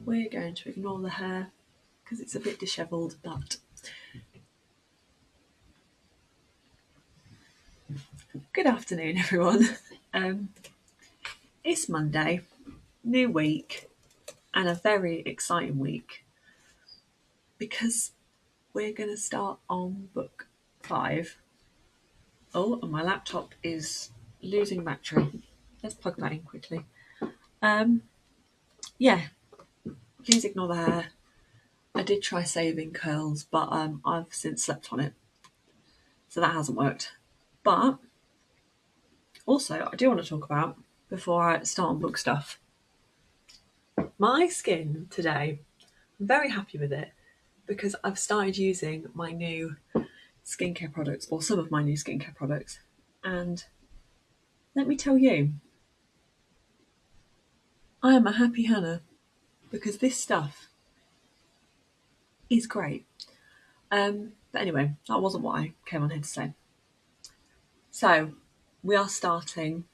We're going to ignore the hair because it's a bit dishevelled, but good afternoon, everyone. It's Monday, new week, and a very exciting week because we're going to start on book 5. Oh, and my laptop is losing battery. Let's plug that in quickly. Yeah, please ignore the hair. I did try saving curls, but I've since slept on it, so that hasn't worked. But also, I do want to talk about, before I start on book stuff, my skin today. I'm very happy with it because I've started using my new skincare products, or some of my new skincare products, and let me tell you, I am a happy Hannah because this stuff is great. But anyway, that wasn't what I came on here to say. So, we are starting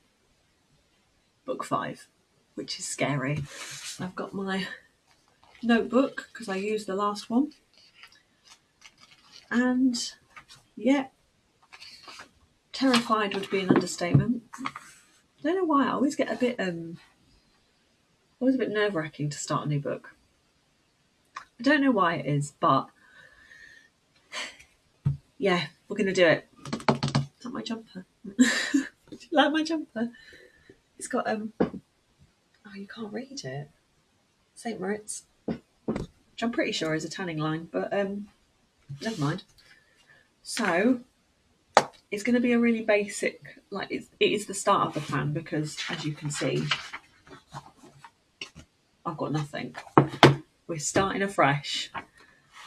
book 5, which is scary. I've got my notebook because I used the last one, and yeah, terrified would be an understatement. I don't know why I always get a bit nerve-wracking to start a new book. I don't know why it is, but yeah, we're going to do it. Is that my jumper? Do you like my jumper? It's got oh, you can't read it. St. Moritz, which I'm pretty sure is a tanning line, but never mind. So it's going to be a really basic, like it is the start of the plan because, as you can see, I've got nothing. We're starting afresh,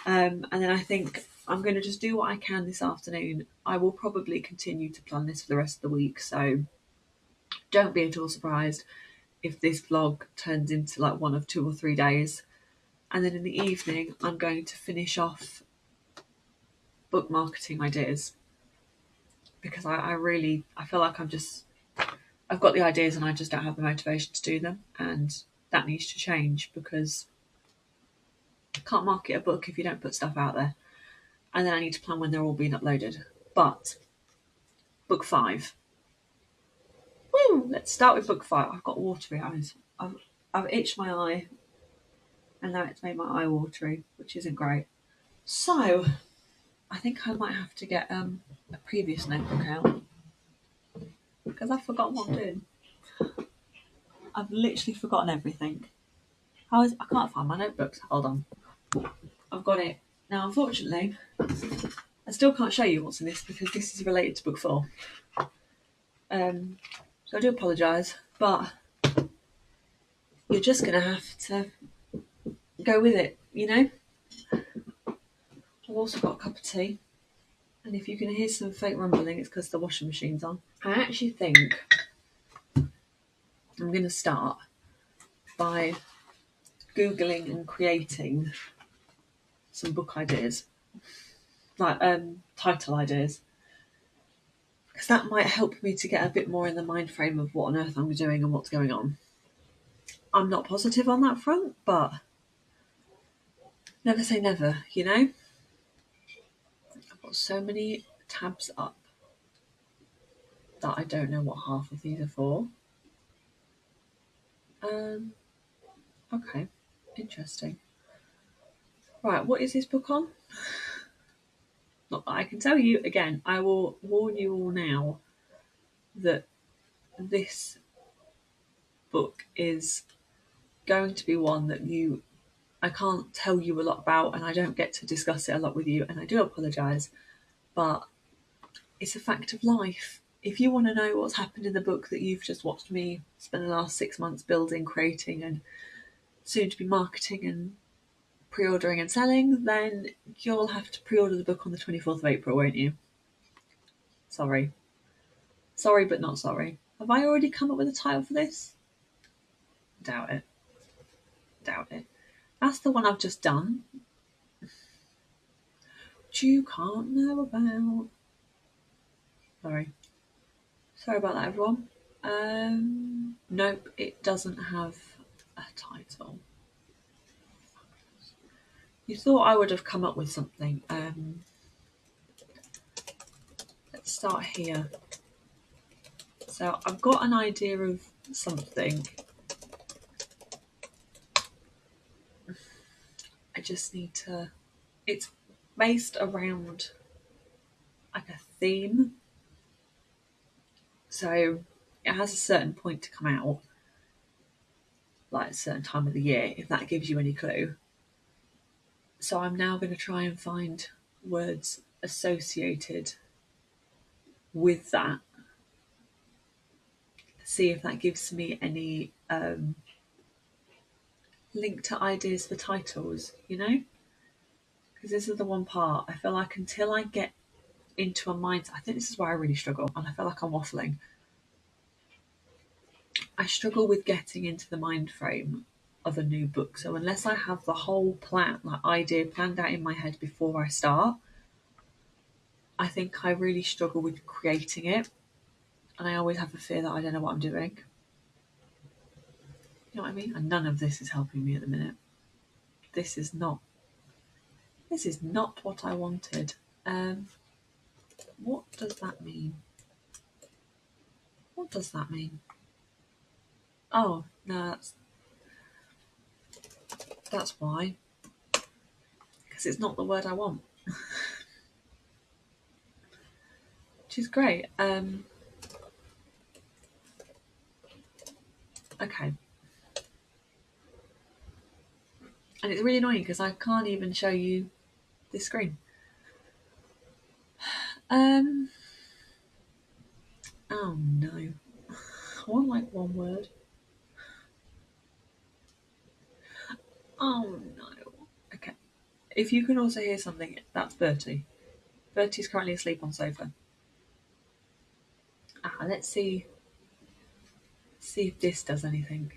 and then I think I'm going to just do what I can this afternoon. I will probably continue to plan this for the rest of the week, so don't be at all surprised if this vlog turns into like one of 2 or 3 days. And then in the evening, I'm going to finish off book marketing ideas because I feel like I've got the ideas and I just don't have the motivation to do them, and that needs to change because you can't market a book if you don't put stuff out there. And then I need to plan when they're all being uploaded. But book 5. Woo! Let's start with book 5. I've got watery eyes. I've itched my eye, and now it's made my eye watery, which isn't great. So I think I might have to get a previous notebook out because I've forgotten what I'm doing. I've literally forgotten everything. I can't find my notebooks. Hold on. I've got it. Now, unfortunately, I still can't show you what's in this because this is related to book 4. So I do apologise, but you're just going to have to go with it, you know? I've also got a cup of tea, and if you can hear some fake rumbling, it's because the washing machine's on. I actually think I'm going to start by Googling and creating some book ideas, like title ideas, because that might help me to get a bit more in the mind frame of what on earth I'm doing and what's going on. I'm not positive on that front, but never say never, you know? I've got so many tabs up that I don't know what half of these are for. Okay, interesting. Right, what is this book on? Not that I can tell you. Again, I will warn you all now that this book is going to be one that I can't tell you a lot about, and I don't get to discuss it a lot with you, and I do apologise, but it's a fact of life. If you want to know what's happened in the book that you've just watched me spend the last 6 months building, creating, and soon to be marketing and pre-ordering and selling, then you'll have to pre-order the book on the 24th of April, won't you? Sorry. Sorry, but not sorry. Have I already come up with a title for this? Doubt it. Doubt it. That's the one I've just done. Which you can't know about. Sorry about that, everyone. Nope, it doesn't have a title. You thought I would have come up with something. Let's start here. So I've got an idea of something. I just need to. It's based around like a theme. So it has a certain point to come out, like a certain time of the year, if that gives you any clue. So I'm now going to try and find words associated with that. See if that gives me any link to ideas for titles, you know? Because this is the one part. I feel like until I get into a mindset, I think this is where I really struggle, and I feel like I'm waffling. I struggle with getting into the mind frame of a new book. So unless I have the whole plan, like idea planned out in my head before I start, I think I really struggle with creating it. And I always have a fear that I don't know what I'm doing. You know what I mean? And none of this is helping me at the minute. This is not what I wanted. What does that mean? What does that mean? Oh, no, that's why. Because it's not the word I want. Which is great. Okay. And it's really annoying because I can't even show you this screen. Oh no. I want like one word. Oh no. Okay. If you can also hear something, that's Bertie. Bertie's currently asleep on sofa. Let's see if this does anything.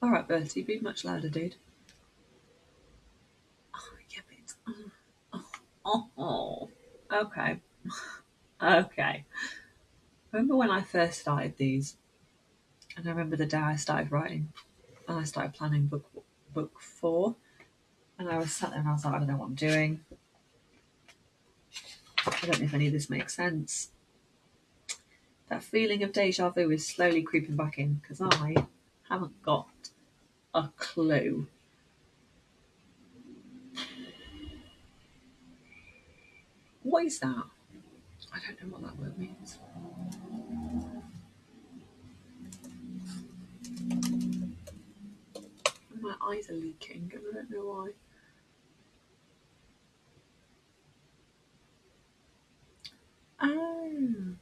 Alright, Bertie, be much louder, dude. Oh, yeah, but it's... Oh. Okay. Okay. Remember when I first started these? And I remember the day I started writing and I started planning book 4. And I was sat there and I was like, I don't know what I'm doing. I don't know if any of this makes sense. That feeling of deja vu is slowly creeping back in because I haven't got a clue. What is that? I don't know what that word means. My eyes are leaking and I don't know why. Oh.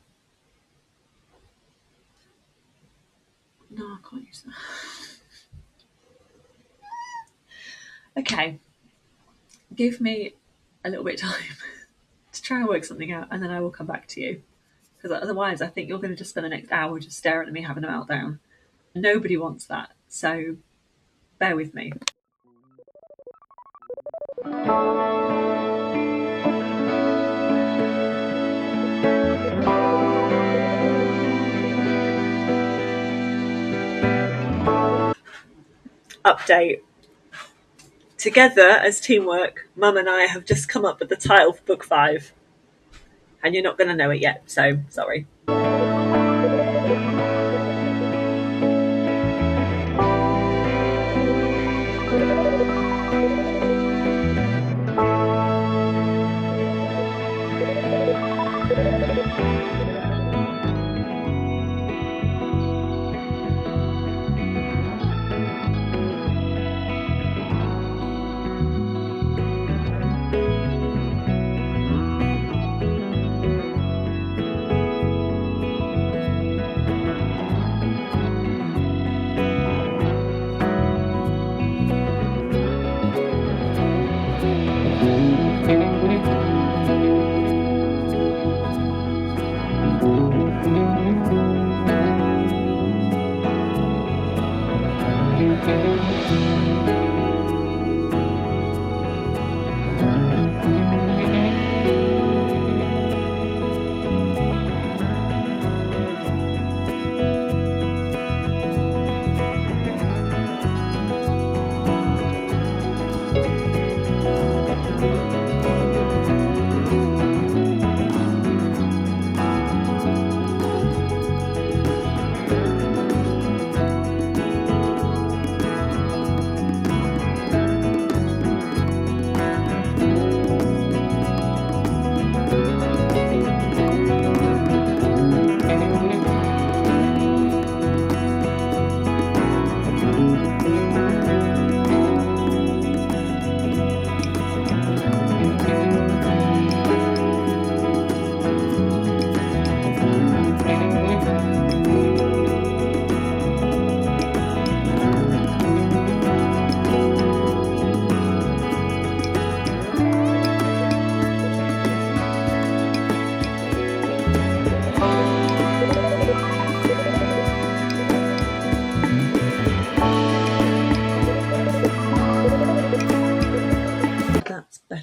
No, I can't use that. Okay. Give me a little bit of time to try and work something out and then I will come back to you. Because otherwise I think you're going to just spend the next hour just staring at me having a meltdown. Nobody wants that. So bear with me. Update. Together as teamwork, Mum and I have just come up with the title for book 5. And you're not going to know it yet, so sorry.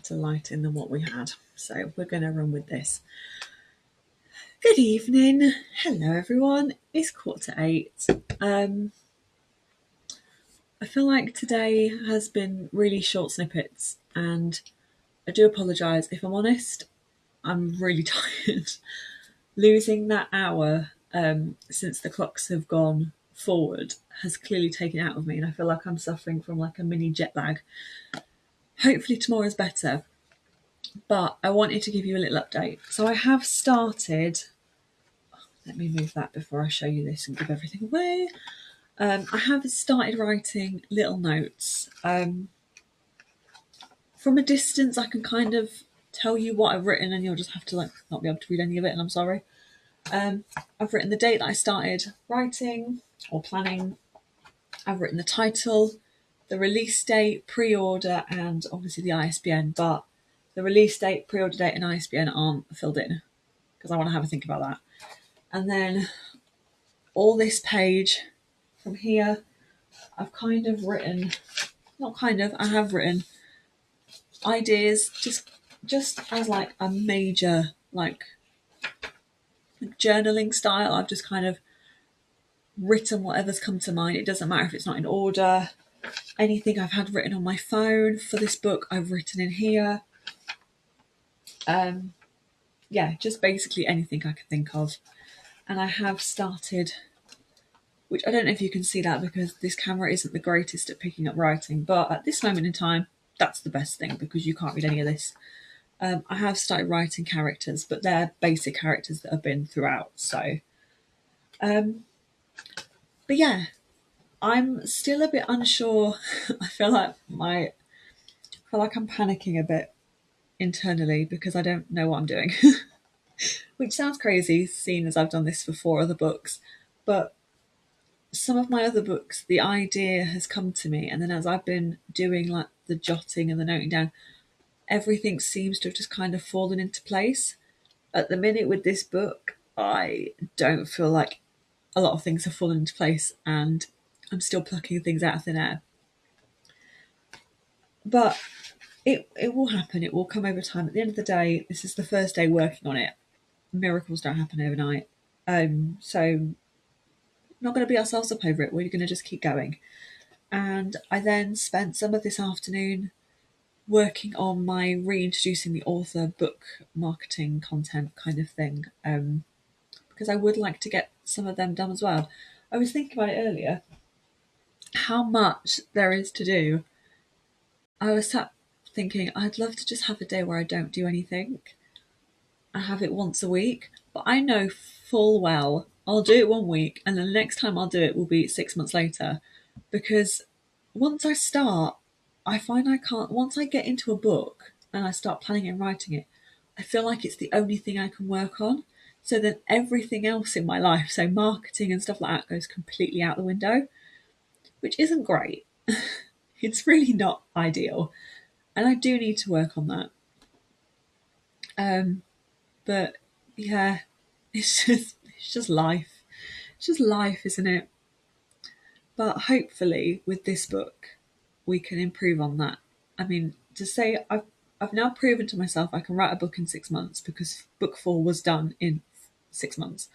better lighting than what we had. So we're going to run with this. Good evening. Hello, everyone. It's 7:45. I feel like today has been really short snippets, and I do apologise. If I'm honest, I'm really tired. Losing that hour since the clocks have gone forward has clearly taken it out of me, and I feel like I'm suffering from like a mini jet lag. Hopefully tomorrow's better, but I wanted to give you a little update. So I have started, let me move that before I show you this and give everything away. I have started writing little notes. From a distance I can kind of tell you what I've written, and you'll just have to like not be able to read any of it, and I'm sorry. I've written the date that I started writing or planning. I've written the title, the release date, pre-order, and obviously the ISBN, but the release date, pre-order date, and ISBN aren't filled in because I want to have a think about that. And then all this page from here, I've kind of written, not kind of, I have written ideas just as like a major like journaling style. I've just kind of written whatever's come to mind. It doesn't matter if it's not in order. Anything I've had written on my phone for this book, I've written in here. Yeah, just basically anything I can think of. And I have started, which I don't know if you can see that because this camera isn't the greatest at picking up writing, but at this moment in time, that's the best thing because you can't read any of this. I have started writing characters, but they're basic characters that have been throughout. So, but yeah, I'm still a bit unsure. I feel like I'm panicking a bit internally because I don't know what I'm doing, which sounds crazy, seeing as I've done this for 4 other books. But some of my other books, the idea has come to me, and then as I've been doing like the jotting and the noting down, everything seems to have just kind of fallen into place. At the minute with this book, I don't feel like a lot of things have fallen into place, and I'm still plucking things out of thin air. But it will happen. It will come over time. At the end of the day, this is the first day working on it. Miracles don't happen overnight. So not going to beat ourselves up over it. We're going to just keep going. And I then spent some of this afternoon working on my reintroducing the author book marketing content kind of thing, because I would like to get some of them done as well. I was thinking about it earlier, how much there is to do. I was sat thinking I'd love to just have a day where I don't do anything. I have it once a week, but I know full well I'll do it one week and then the next time I'll do it will be 6 months later, because once I start, I find I can't. Once I get into a book and I start planning and writing it, I feel like it's the only thing I can work on. So then everything else in my life, so marketing and stuff like that, goes completely out the window, which isn't great. It's really not ideal, and I do need to work on that. But yeah, it's just life. It's just life, isn't it? But hopefully, with this book, we can improve on that. I mean, to say I've now proven to myself I can write a book in 6 months because book 4 was done in 6 months,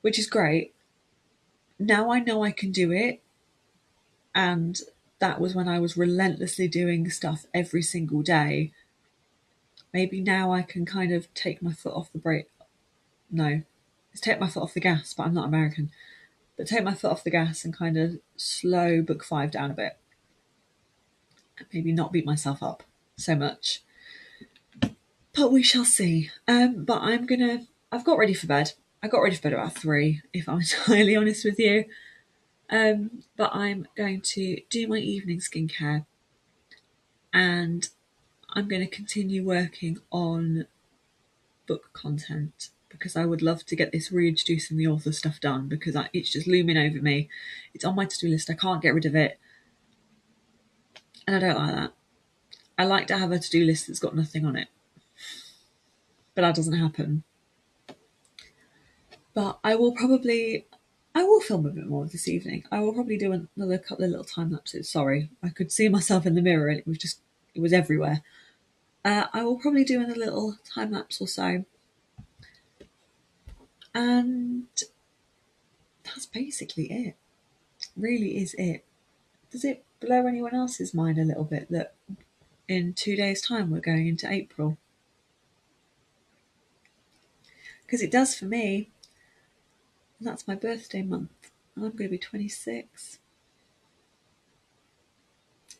which is great. Now I know I can do it, and that was when I was relentlessly doing stuff every single day. Maybe now I can kind of take my foot off the brake. No, it's take my foot off the gas, but I'm not American. But take my foot off the gas and kind of slow book 5 down a bit. And maybe not beat myself up so much. But we shall see. But I've got ready for bed. I got ready for bed about 3, if I'm entirely honest with you. But I'm going to do my evening skincare, and I'm going to continue working on book content because I would love to get this reintroducing the author stuff done, because it's just looming over me. It's on my to-do list. I can't get rid of it, and I don't like that. I like to have a to-do list that's got nothing on it, but that doesn't happen. But I will film a bit more this evening. I will probably do another couple of little time lapses. Sorry, I could see myself in the mirror and it was everywhere. I will probably do in a little time lapse or so. And that's basically it. Really is it. Does it blow anyone else's mind a little bit that in 2 days' time we're going into April? Because it does for me. And that's my birthday month. And I'm going to be 26.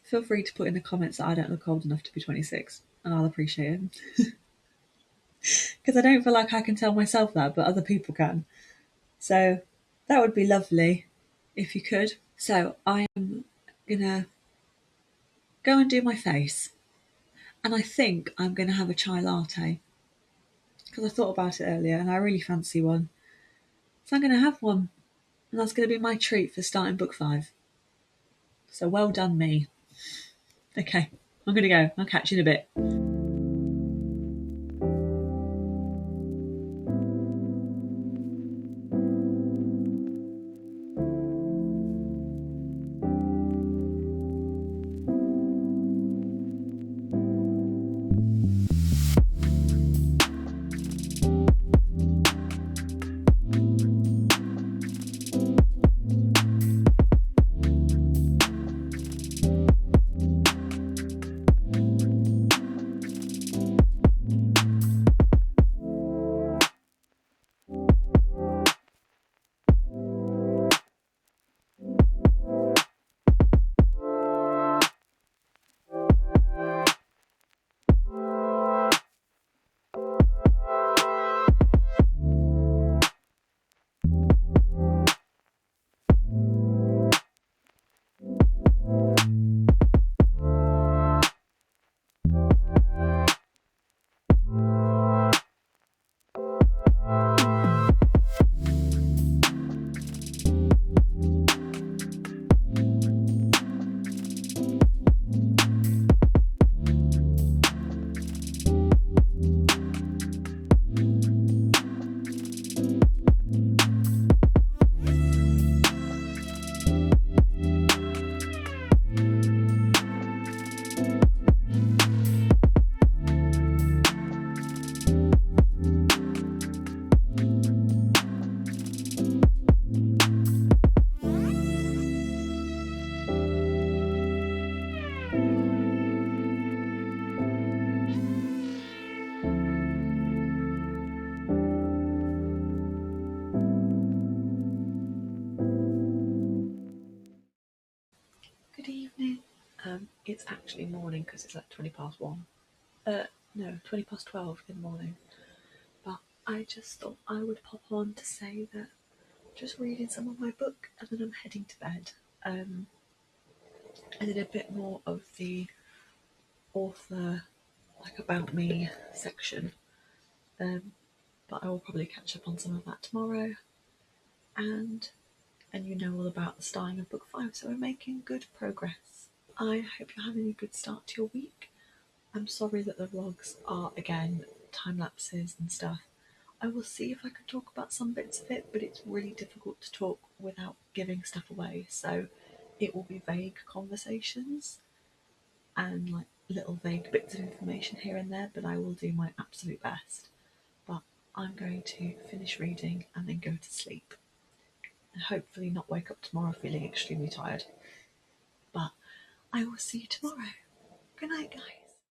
Feel free to put in the comments that I don't look old enough to be 26, and I'll appreciate it. Because I don't feel like I can tell myself that, but other people can. So that would be lovely if you could. So I am going to go and do my face. And I think I'm going to have a chai latte. Because I thought about it earlier and I really fancy one. So I'm going to have one. And that's going to be my treat for starting book 5. So well done, me. Okay, I'm going to go. I'll catch you in a bit. Good evening. It's actually morning because it's like 20 past 1. No, 20 past 12 in the morning. But I just thought I would pop on to say that I'm just reading some of my book and then I'm heading to bed. I did a bit more of the author, like about me section, but I will probably catch up on some of that tomorrow. And you know all about the starting of book 5, so we're making good progress. I hope you're having a good start to your week. I'm sorry that the vlogs are, again, time lapses and stuff. I will see if I can talk about some bits of it, but it's really difficult to talk without giving stuff away. So it will be vague conversations and like little vague bits of information here and there, but I will do my absolute best. But I'm going to finish reading and then go to sleep. And hopefully not wake up tomorrow feeling extremely tired. But I will see you tomorrow. Good night, guys.